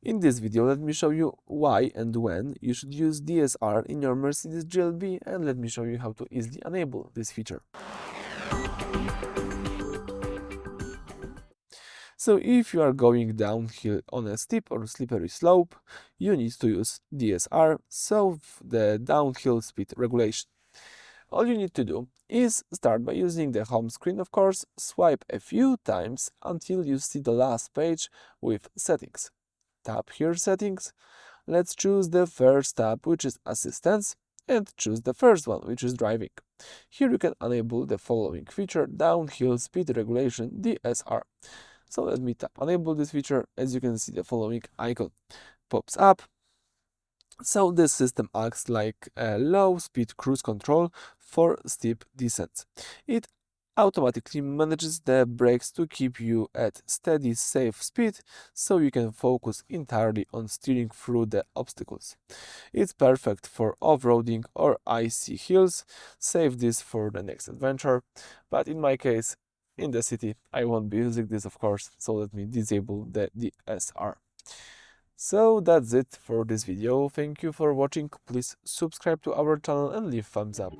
In this video, let me show you why and when you should use DSR in your Mercedes GLB, and let me show you how to easily enable this feature. So if you are going downhill on a steep or slippery slope, you need to use DSR, so the downhill speed regulation. All you need to do is start by using the home screen, of course, swipe a few times until you see the last page with settings. Tap here settings. Let's choose the first tab, which is assistance, and choose the first one, which is driving. Here you can enable the following feature, downhill speed regulation DSR. So let me tap enable this feature. As you can see, the following icon pops up. So this system acts like a low speed cruise control for steep descents. It automatically manages the brakes to keep you at steady, safe speed, so you can focus entirely on steering through the obstacles. It's perfect for off-roading or icy hills. Save this for the next adventure, but in my case, in the city, I won't be using this, of course, so let me disable the DSR. So that's it for this video. Thank you for watching. Please subscribe to our channel and leave thumbs up.